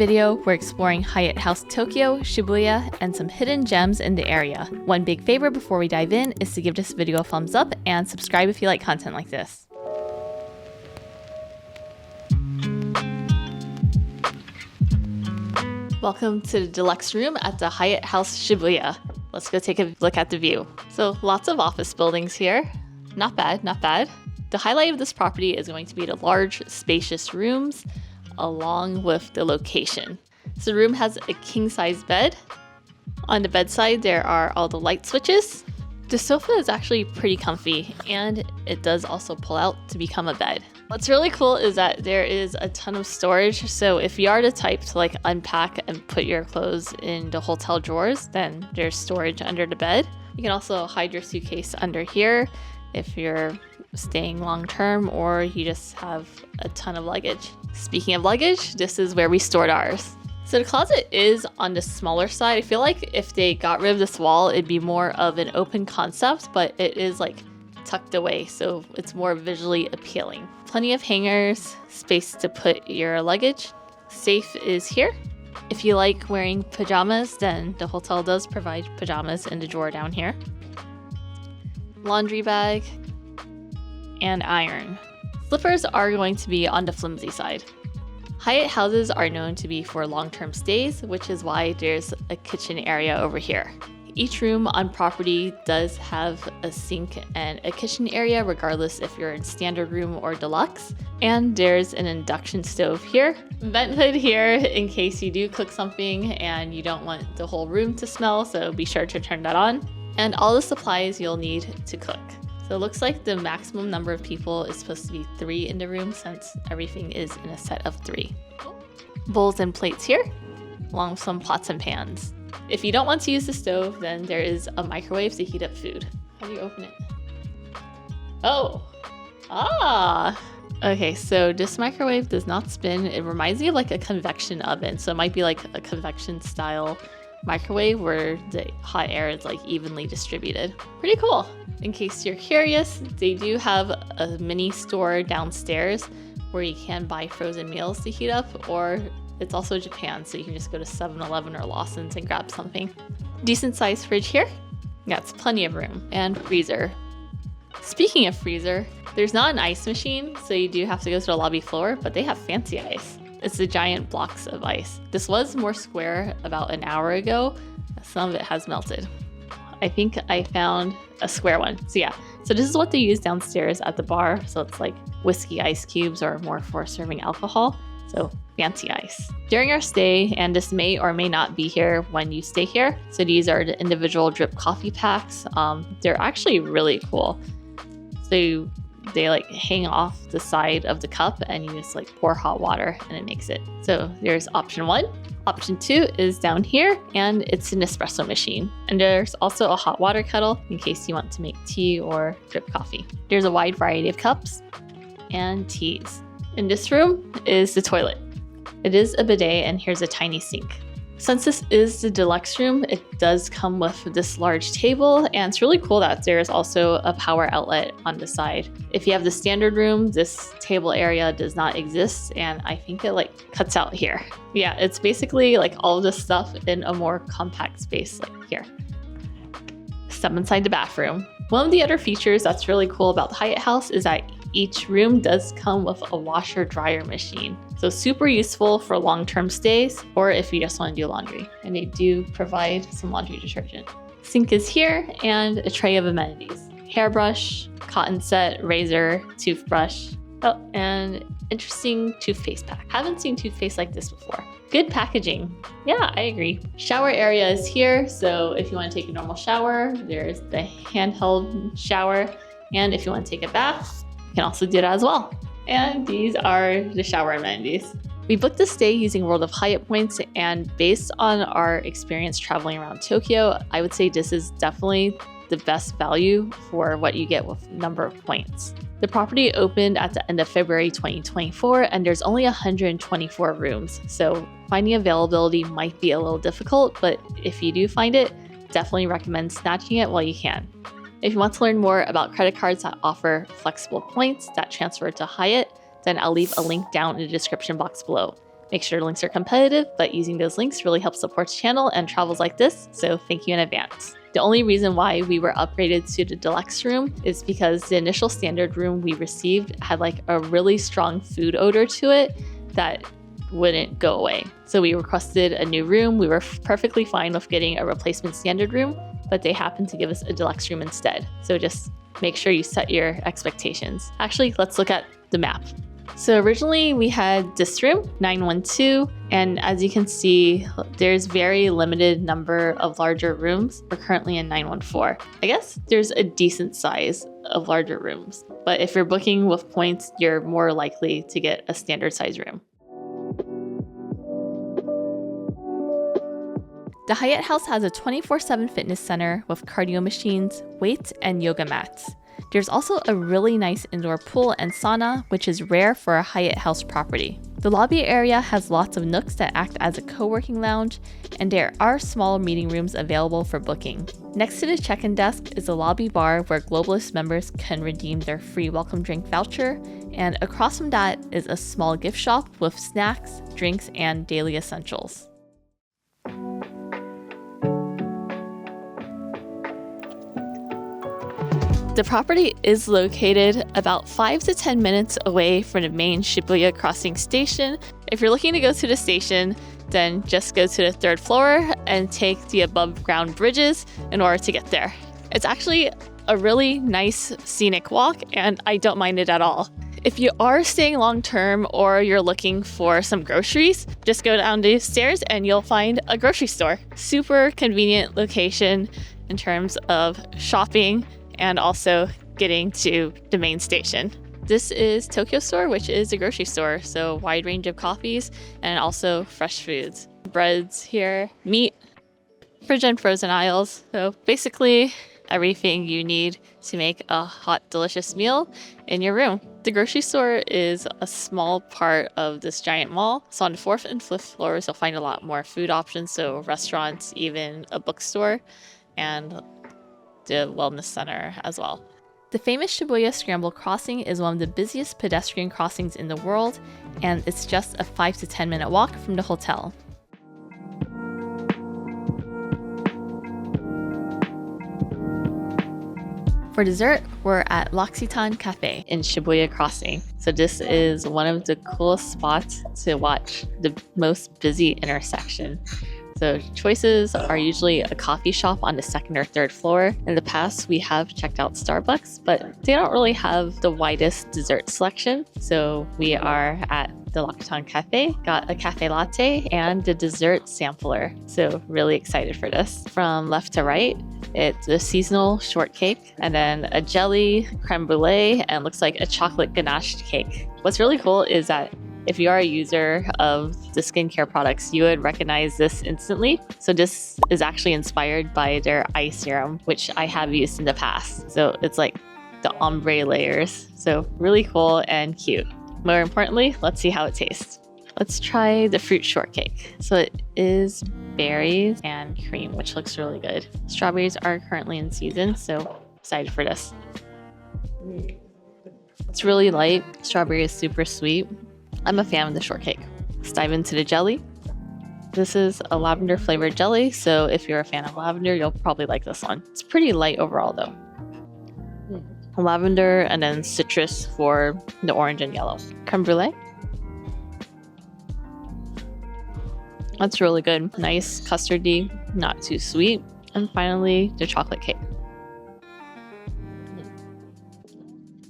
video, we're exploring Hyatt House Tokyo, Shibuya, and some hidden gems in the area. One big favor before we dive in is to give this video a thumbs up and subscribe if you like content like this. Welcome to the deluxe room at the Hyatt House Shibuya. Let's go take a look at the view. So lots of office buildings here. Not bad, not bad. The highlight of this property is going to be the large, spacious rooms along with the location. So the room has a king-size bed. On the bedside, there are all the light switches. The sofa is actually pretty comfy, and it does also pull out to become a bed. What's really cool is that there is a ton of storage. So if you are the type to like unpack and put your clothes in the hotel drawers, then there's storage under the bed. You can also hide your suitcase under here if you're staying long term or you just have a ton of luggage. Speaking of luggage, this is where we stored ours. So the closet is on the smaller side. I feel like if they got rid of this wall, it'd be more of an open concept, but it is like tucked away, so it's more visually appealing. Plenty of hangers, space to put your luggage. Safe is here. If you like wearing pajamas, then the hotel does provide pajamas in the drawer down here. Laundry bag and iron. Slippers are going to be on the flimsy side. Hyatt houses are known to be for long-term stays, which is why there's a kitchen area over here. Each room on property does have a sink and a kitchen area, regardless if you're in standard room or deluxe. And there's an induction stove here. Vent hood here in case you do cook something and you don't want the whole room to smell, so be sure to turn that on. And all the supplies you'll need to cook. So it looks like the maximum number of people is supposed to be 3 in the room since everything is in a set of 3. Bowls and plates here, along with some pots and pans. If you don't want to use the stove, then there is a microwave to heat up food. How do you open it? Oh, okay, so this microwave does not spin. It reminds me of like a convection oven. So it might be like a convection style microwave where the hot air is like evenly distributed. Pretty cool. In case you're curious, they do have a mini store downstairs where you can buy frozen meals to heat up, or it's also Japan, so you can just go to 7-Eleven or Lawson's and grab something. Decent sized fridge here. Yeah, it's plenty of room. And freezer. Speaking of freezer, there's not an ice machine, so you do have to go to the lobby floor, but they have fancy ice. It's the giant blocks of ice. This was more square about an hour ago. Some of it has melted. I think I found a square one. So yeah, so this is what they use downstairs at the bar. So it's like whiskey ice cubes or more for serving alcohol. So fancy ice. During our stay, and this may or may not be here when you stay here. So these are the individual drip coffee packs. They're actually really cool. So they like hang off the side of the cup and you just like pour hot water and it makes it. So there's option 1. Option 2 is down here and it's an espresso machine. And there's also a hot water kettle in case you want to make tea or drip coffee. There's a wide variety of cups and teas. In this room is the toilet. It is a bidet and here's a tiny sink. Since this is the deluxe room, it does come with this large table, and it's really cool that there's also a power outlet on the side. If you have the standard room, this table area does not exist, and I think it like cuts out here. Yeah, it's basically like all of this stuff in a more compact space like here. Step inside the bathroom. One of the other features that's really cool about the Hyatt House is that each room does come with a washer dryer machine. So super useful for long-term stays or if you just want to do laundry. And they do provide some laundry detergent. Sink is here and a tray of amenities. Hairbrush, cotton set, razor, toothbrush, and interesting toothpaste pack. Haven't seen toothpaste like this before. Good packaging. Yeah, I agree. Shower area is here. So if you want to take a normal shower, there's the handheld shower. And if you want to take a bath, you can also do that as well. And these are the shower amenities. We booked this stay using World of Hyatt points, and based on our experience traveling around Tokyo, I would say this is definitely the best value for what you get with number of points. The property opened at the end of February 2024, and there's only 124 rooms, so finding availability might be a little difficult, but if you do find it, definitely recommend snatching it while you can. If you want to learn more about credit cards that offer flexible points that transfer to Hyatt, then I'll leave a link down in the description box below. Make sure links are competitive, but using those links really helps support the channel and travels like this, so thank you in advance. The only reason why we were upgraded to the deluxe room is because the initial standard room we received had like a really strong food odor to it that wouldn't go away. So we requested a new room. We were perfectly fine with getting a replacement standard room, but they happened to give us a deluxe room instead. So just make sure you set your expectations. Actually, let's look at the map. So originally we had this room, 912, and as you can see, there's very limited number of larger rooms. We're currently in 914. I guess there's a decent size of larger rooms, but if you're booking with points, you're more likely to get a standard size room. The Hyatt house has a 24/7 fitness center with cardio machines, weights, and yoga mats. There's also a really nice indoor pool and sauna, which is rare for a Hyatt house property. The lobby area has lots of nooks that act as a co-working lounge, and there are small meeting rooms available for booking. Next to the check-in desk is a lobby bar where Globalist members can redeem their free welcome drink voucher, and across from that is a small gift shop with snacks, drinks, and daily essentials. The property is located about 5 to 10 minutes away from the main Shibuya crossing station. If you're looking to go to the station, then just go to the 3rd floor and take the above ground bridges in order to get there. It's actually a really nice scenic walk, and I don't mind it at all. If you are staying long term or you're looking for some groceries, just go down the stairs and you'll find a grocery store. Super convenient location in terms of shopping and also getting to the main station. This is Tokyo Store, which is a grocery store, so wide range of coffees and also fresh foods. Breads here, meat, fridge and frozen aisles. So basically everything you need to make a hot, delicious meal in your room. The grocery store is a small part of this giant mall. So on the 4th and 5th floors, you'll find a lot more food options, so restaurants, even a bookstore, and the wellness center as well. The famous Shibuya Scramble Crossing is one of the busiest pedestrian crossings in the world, and it's just a 5 to 10 minute walk from the hotel. For dessert, we're at L'Occitane Cafe in Shibuya Crossing. So this is one of the coolest spots to watch the most busy intersection. So choices are usually a coffee shop on the 2nd or 3rd floor. In the past, we have checked out Starbucks, but they don't really have the widest dessert selection. So we are at the L'Occitane Cafe, got a cafe latte and the dessert sampler. So really excited for this. From left to right, it's a seasonal shortcake and then a jelly, creme brulee, and looks like a chocolate ganache cake. What's really cool is that if you are a user of the skincare products, you would recognize this instantly. So this is actually inspired by their eye serum, which I have used in the past. So it's like the ombre layers. So really cool and cute. More importantly, let's see how it tastes. Let's try the fruit shortcake. So it is berries and cream, which looks really good. Strawberries are currently in season, so excited for this. It's really light. Strawberry is super sweet. I'm a fan of the shortcake. Let's dive into the jelly. This is a lavender flavored jelly, so if you're a fan of lavender, you'll probably like this one. It's pretty light overall though. Lavender and then citrus for the orange and yellow. Creme brulee. That's really good. Nice custardy, not too sweet. And finally, the chocolate cake.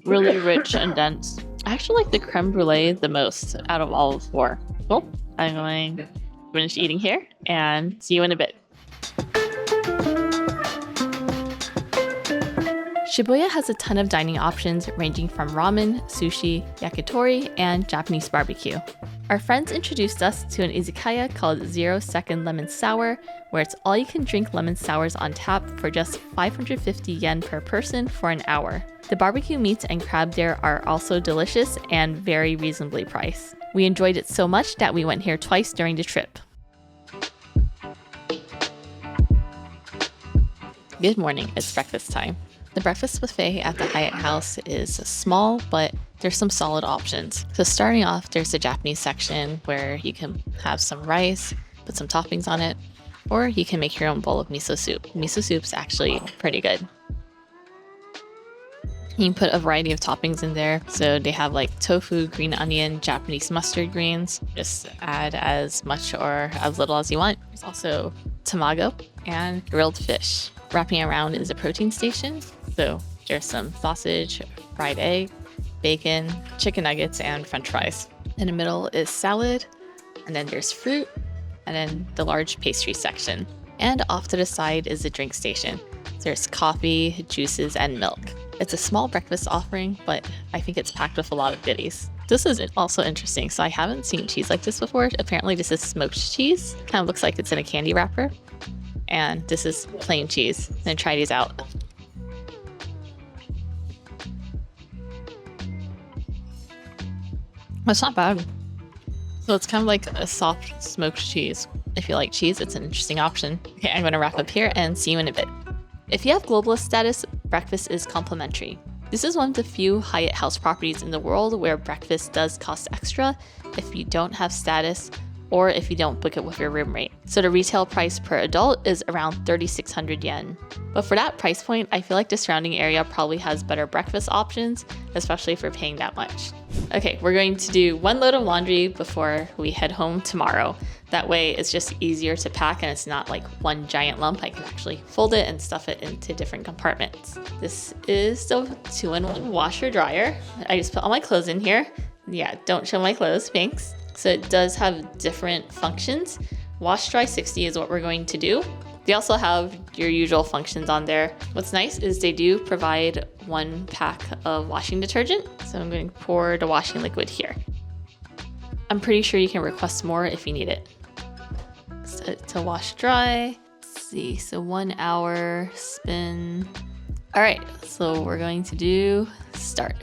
Really rich and dense. I actually like the creme brulee the most out of all 4. Well, I'm going to finish eating here and see you in a bit. Shibuya has a ton of dining options ranging from ramen, sushi, yakitori, and Japanese barbecue. Our friends introduced us to an izakaya called 0 Second Lemon Sour, where it's all you can drink lemon sours on tap for just 550 yen per person for an hour. The barbecue meats and crab there are also delicious and very reasonably priced. We enjoyed it so much that we went here twice during the trip. Good morning, it's breakfast time. The breakfast buffet at the Hyatt House is small, but there's some solid options. So starting off, there's the Japanese section where you can have some rice, put some toppings on it, or you can make your own bowl of miso soup. Miso soup's actually pretty good. You can put a variety of toppings in there. So they have like tofu, green onion, Japanese mustard greens. Just add as much or as little as you want. There's also tamago and grilled fish. Wrapping around is a protein station. So there's some sausage, fried egg, bacon, chicken nuggets, and french fries. In the middle is salad, and then there's fruit, and then the large pastry section. And off to the side is the drink station. There's coffee, juices, and milk. It's a small breakfast offering, but I think it's packed with a lot of goodies. This is also interesting. So I haven't seen cheese like this before. Apparently this is smoked cheese. Kind of looks like it's in a candy wrapper. And this is plain cheese. I'm gonna try these out. That's not bad. So it's kind of like a soft smoked cheese. If you like cheese, it's an interesting option. Okay, I'm gonna wrap up here and see you in a bit. If you have globalist status, breakfast is complimentary. This is one of the few Hyatt House properties in the world where breakfast does cost extra if you don't have status or if you don't book it with your room rate. So the retail price per adult is around 3,600 yen. But for that price point, I feel like the surrounding area probably has better breakfast options, especially for paying that much. Okay, we're going to do one load of laundry before we head home tomorrow. That way it's just easier to pack and it's not like one giant lump. I can actually fold it and stuff it into different compartments. This is the 2-in-1 washer dryer. I just put all my clothes in here. Yeah, don't show my clothes, thanks. So it does have different functions. Wash dry 60 is what we're going to do. They also have your usual functions on there. What's nice is they do provide 1 pack of washing detergent. So I'm going to pour the washing liquid here. I'm pretty sure you can request more if you need it. Set to wash dry. Let's see, so 1 hour spin. All right, so we're going to do start.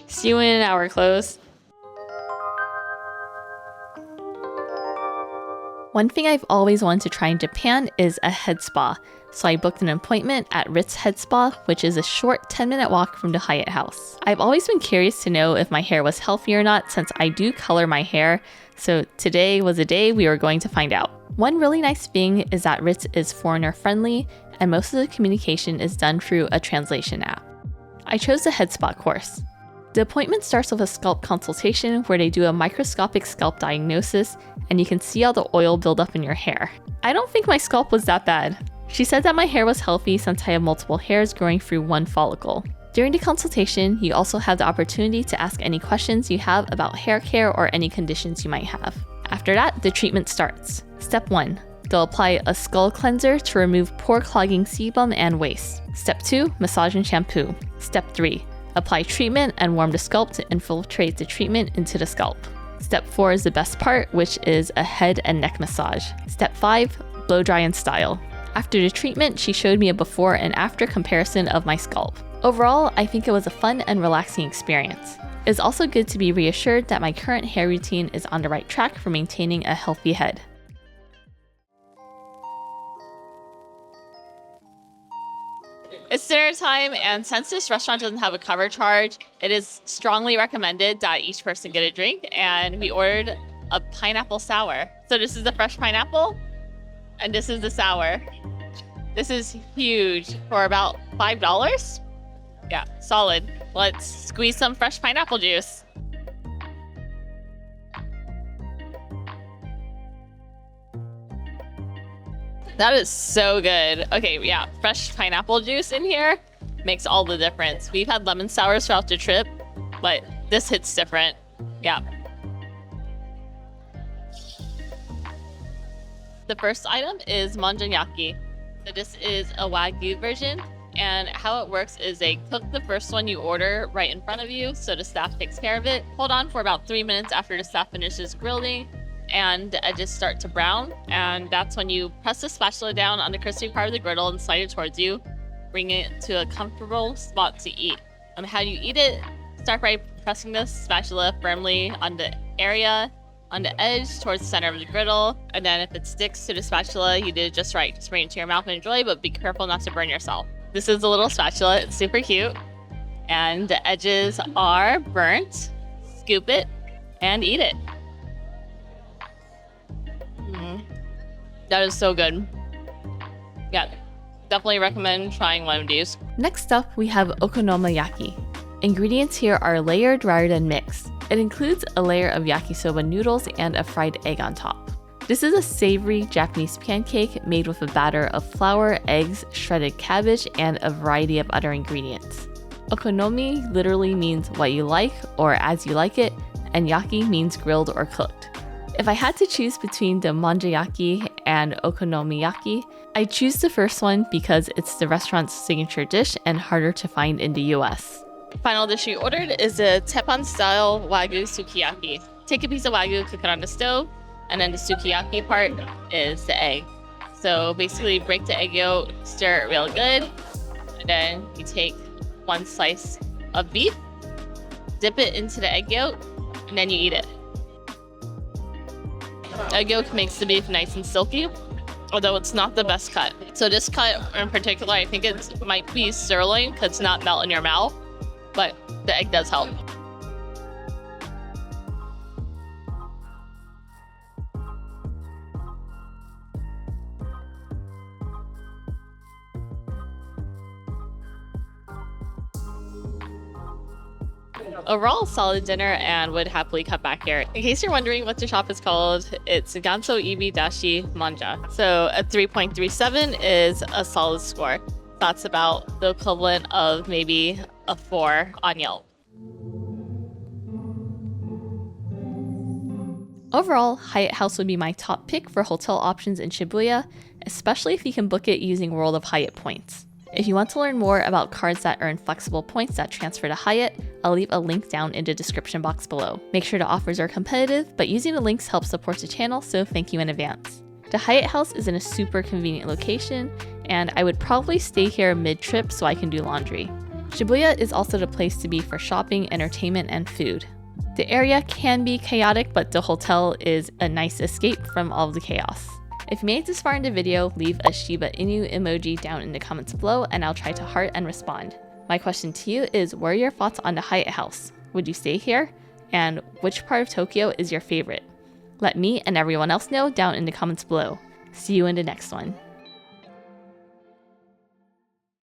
See you in an hour, close. One thing I've always wanted to try in Japan is a head spa, so I booked an appointment at Ritz Head Spa, which is a short 10-minute walk from the Hyatt House. I've always been curious to know if my hair was healthy or not since I do color my hair, so today was a day we were going to find out. One really nice thing is that Ritz is foreigner friendly and most of the communication is done through a translation app. I chose the head spa course. The appointment starts with a scalp consultation where they do a microscopic scalp diagnosis and you can see all the oil buildup in your hair. I don't think my scalp was that bad. She said that my hair was healthy since I have multiple hairs growing through 1 follicle. During the consultation, you also have the opportunity to ask any questions you have about hair care or any conditions you might have. After that, the treatment starts. Step 1. They'll apply a skull cleanser to remove pore clogging sebum and waste. Step 2. Massage and shampoo. Step 3. Apply treatment and warm the scalp to infiltrate the treatment into the scalp. Step 4 is the best part, which is a head and neck massage. Step 5, blow dry and style. After the treatment, she showed me a before and after comparison of my scalp. Overall, I think it was a fun and relaxing experience. It's also good to be reassured that my current hair routine is on the right track for maintaining a healthy head. It's dinner time, and since this restaurant doesn't have a cover charge, it is strongly recommended that each person get a drink, and we ordered a pineapple sour. So this is the fresh pineapple, and this is the sour. This is huge for about $5. Yeah, solid. Let's squeeze some fresh pineapple juice. That is so good. Okay, yeah, fresh pineapple juice in here makes all the difference. We've had lemon sours throughout the trip, but this hits different. Yeah. The first item is Monja Dinner. So this is a Wagyu version, and how it works is they cook the first one you order right in front of you, so the staff takes care of it. Hold on for about 3 minutes after the staff finishes grilling, and just start to brown, and that's when you press the spatula down on the crispy part of the griddle and slide it towards you, bring it to a comfortable spot to eat. How you eat it, start by pressing the spatula firmly on the area on the edge towards the center of the griddle, and then if it sticks to the spatula, you did it just right. Just bring it to your mouth and enjoy, but be careful not to burn yourself. This is a little spatula. It's super cute. And the edges are burnt. Scoop it and eat it. That is so good. Yeah, definitely recommend trying one of these. Next up, we have okonomiyaki. Ingredients here are layered rather than mixed. It includes a layer of yakisoba noodles and a fried egg on top. This is a savory Japanese pancake made with a batter of flour, eggs, shredded cabbage, and a variety of other ingredients. Okonomi literally means what you like or as you like it, and yaki means grilled or cooked. If I had to choose between the monjayaki and okonomiyaki, I choose the first one because it's the restaurant's signature dish and harder to find in the US. Final dish we ordered is a teppan-style wagyu sukiyaki. Take a piece of wagyu, cook it on the stove, and then the sukiyaki part is the egg. So basically break the egg yolk, stir it real good, and then you take one slice of beef, dip it into the egg yolk, and then you eat it. Egg yolk makes the beef nice and silky, although it's not the best cut. So this cut in particular, I think it might be sirloin because it's not melt in your mouth, but the egg does help. Overall, solid dinner and would happily come back here. In case you're wondering what the shop is called, it's Ganso Ibi Dashi Monja. So a 3.37 is a solid score. That's about the equivalent of maybe a 4 on Yelp. Overall, Hyatt House would be my top pick for hotel options in Shibuya, especially if you can book it using World of Hyatt points. If you want to learn more about cards that earn flexible points that transfer to Hyatt, I'll leave a link down in the description box below. Make sure the offers are competitive, but using the links helps support the channel, so thank you in advance. The Hyatt House is in a super convenient location, and I would probably stay here mid-trip so I can do laundry. Shibuya is also the place to be for shopping, entertainment, and food. The area can be chaotic, but the hotel is a nice escape from all of the chaos. If you made it this far in the video, leave a Shiba Inu emoji down in the comments below and I'll try to heart and respond. My question to you is, what are your thoughts on the Hyatt House? Would you stay here? And which part of Tokyo is your favorite? Let me and everyone else know down in the comments below. See you in the next one.